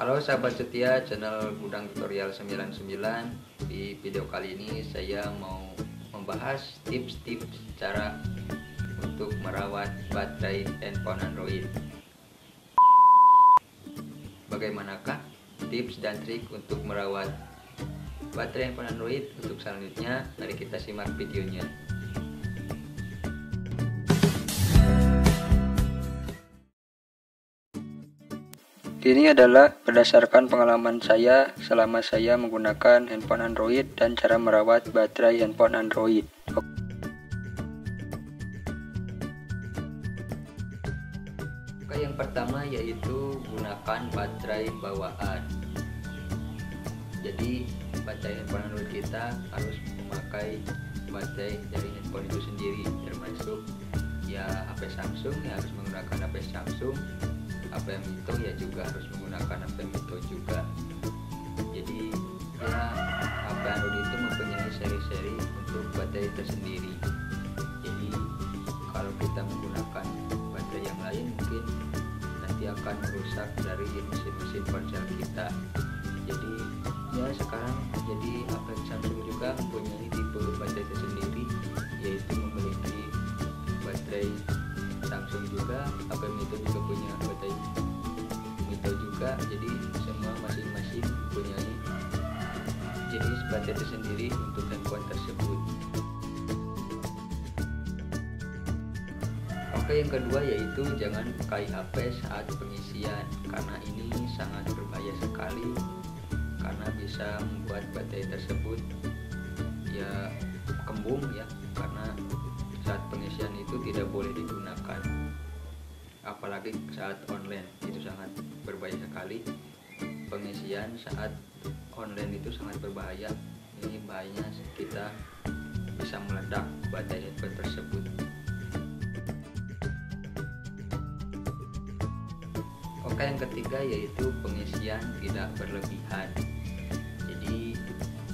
Halo sahabat setia channel Gudang Tutorial 99. Di video kali ini saya mau membahas tips-tips cara untuk merawat baterai handphone Android. Bagaimanakah tips dan trik untuk merawat baterai handphone Android? Untuk selanjutnya, mari kita simak videonya. Ini adalah berdasarkan pengalaman saya selama saya menggunakan handphone Android dan cara merawat baterai handphone Android. Oke, yang pertama yaitu gunakan baterai bawaan. Jadi baterai handphone Android kita harus memakai baterai dari handphone itu sendiri, termasuk ya HP Samsung ya harus menggunakan HP Samsung. HP Mito ya juga harus menggunakan HP Mito juga. Jadi ya HP Android itu mempunyai seri-seri untuk baterai tersendiri. Jadi kalau kita menggunakan baterai yang lain mungkin nanti akan merusak dari mesin-mesin ponsel kita. Jadi ya sekarang jadi HP Samsung juga mempunyai tipe baterai tersendiri, yaitu memiliki baterai Samsung juga, HP Mito juga punya baterai Mito juga. Jadi semua masing-masing mempunyai jenis baterai tersendiri untuk handphone tersebut. Oke, yang kedua yaitu jangan pakai HP saat pengisian, karena ini sangat berbahaya sekali, karena bisa membuat baterai tersebut ya kembung ya, karena saat pengisian itu tidak boleh digunakan, apalagi saat online itu sangat berbahaya sekali. Pengisian saat online itu sangat berbahaya. Ini bahayanya kita bisa meledak baterai handphone tersebut. Oke, yang ketiga yaitu pengisian tidak berlebihan. Jadi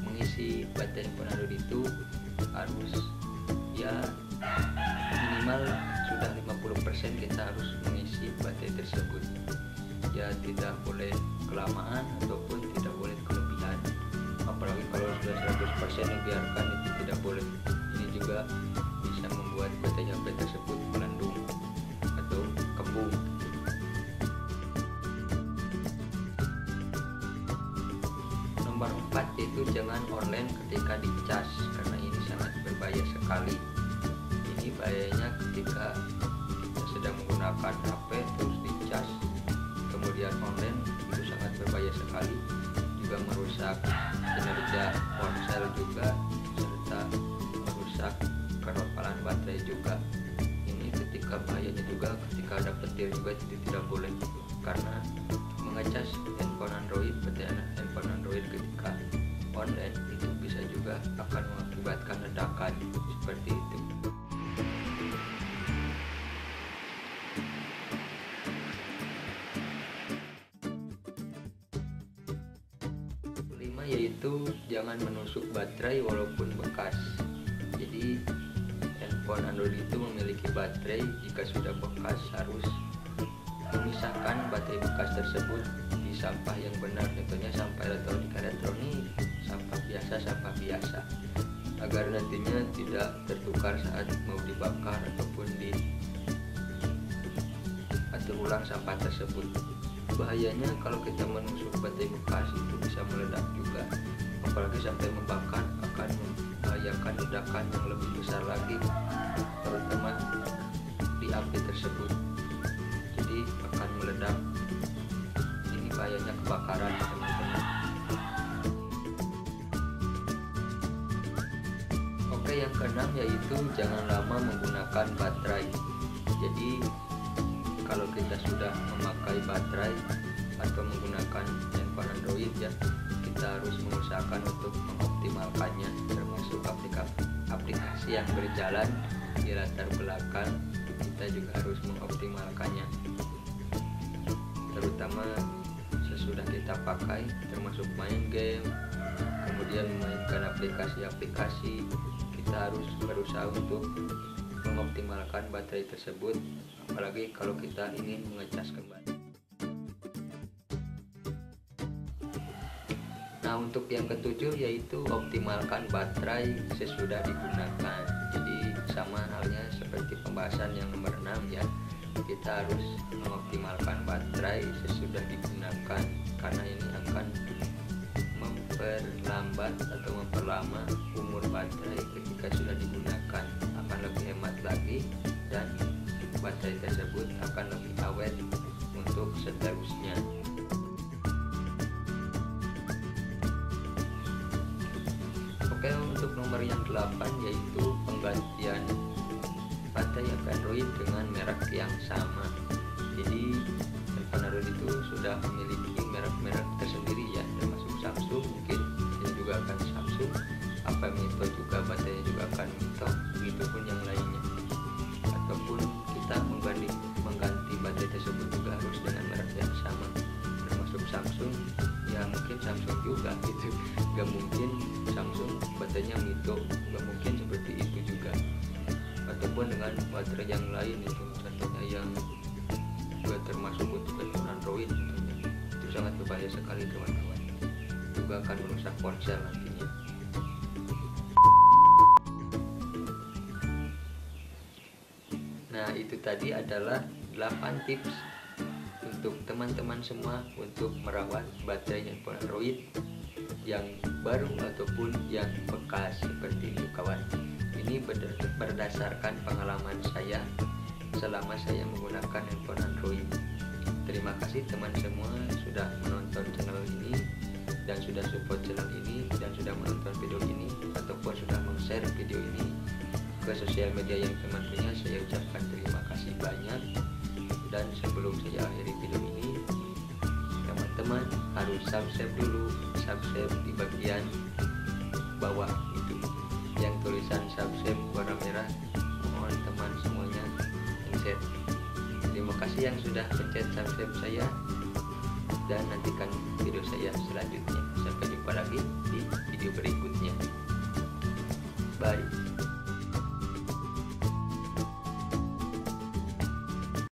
mengisi baterai handphone Android itu harus ya minimal sudah 50% kita harus mengisi baterai tersebut. Ya tidak boleh kelamaan ataupun tidak boleh kelebihan. Apalagi kalau sudah 100% dibiarkan itu tidak boleh. Ini juga bisa membuat baterai HP tersebut melendung atau kembung. Nomor 4 yaitu jangan online ketika dicas, karena ini sangat berbahaya sekali. Ini bahayanya ketika kita sedang menggunakan HP terus dicas kemudian online, itu sangat berbahaya sekali, juga merusak kinerja ponsel juga, serta merusak keropalan baterai juga. Ini ketika bahayanya juga ketika ada petir juga tidak boleh, karena mengecas handphone Android, baterai handphone Android ketika online itu bisa juga akan mengakibatkan ledakan seperti itu. Kelima yaitu jangan menusuk baterai walaupun bekas. Jadi handphone Android itu memiliki baterai, jika sudah bekas harus memisahkan baterai bekas tersebut di sampah yang benar, contohnya sampah elektronik, sampah biasa, agar nantinya tidak tertukar saat mau dibakar ataupun diatur ulang sampah tersebut. Bahayanya kalau kita menusuk baterai bekas itu bisa meledak juga, apalagi sampai membakar, akan membahayakan ledakan yang lebih besar lagi, terutama di HP tersebut. Jadi akan meledak. Ini bahayanya kebakaran, teman-teman. Oke, yang keenam yaitu jangan lama menggunakan baterai. Jadi kalau kita sudah memakai baterai atau menggunakan handphone Android ya, kita harus mengusahakan untuk mengoptimalkannya, termasuk aplikasi yang berjalan di latar belakang. Kita juga harus mengoptimalkannya, terutama sesudah kita pakai, termasuk main game, kemudian memainkan aplikasi-aplikasi. Kita harus berusaha untuk mengoptimalkan baterai tersebut, apalagi kalau kita ingin mengecas kembali. Nah, untuk yang ketujuh yaitu optimalkan baterai sesudah digunakan. Jadi sama halnya seperti pembahasan yang nomor 6 ya. Kita harus mengoptimalkan baterai sesudah digunakan karena ini akan memperlambat atau memperlama umur baterai ketika sudah digunakan, akan lebih hemat lagi dan baterai tersebut akan lebih awet untuk seterusnya. Oke, untuk nomor yang 8 yaitu penggantian baterai Android dengan merek yang sama. Jadi handphone Android itu sudah memiliki merek-merek tersendiri ya, termasuk Samsung, mungkin ini juga akan Samsung, apa Mito juga baterainya juga akan Mito, begitupun yang lainnya. Ataupun kita mengganti baterai tersebut juga harus dengan merek yang sama, termasuk Samsung, ya mungkin Samsung juga gitu, gak mungkin Samsung baterainya Mito, gak mungkin seperti itu juga. Ataupun dengan baterai yang lain itu contohnya yang juga termasuk untuk handphone Android tentunya, itu sangat berbahaya sekali teman-teman, juga akan merusak ponsel nantinya. Nah, itu tadi adalah 8 tips untuk teman-teman semua untuk merawat baterai handphone Android yang baru ataupun yang bekas seperti itu kawan. Ini berdasarkan pengalaman saya selama saya menggunakan handphone Android. Terima kasih teman semua sudah menonton channel ini dan sudah support channel ini dan sudah menonton video ini ataupun sudah share video ini ke sosial media yang teman punya. Saya ucapkan terima kasih banyak. Dan sebelum saya akhiri video ini, teman-teman harus subscribe dulu, subscribe di bagian bawah itu yang tulisan subscribe warna merah. Mohon teman semuanya pencet. Terima kasih yang sudah pencet subscribe saya, dan nantikan video saya selanjutnya. Sampai jumpa lagi di video berikutnya. Bye.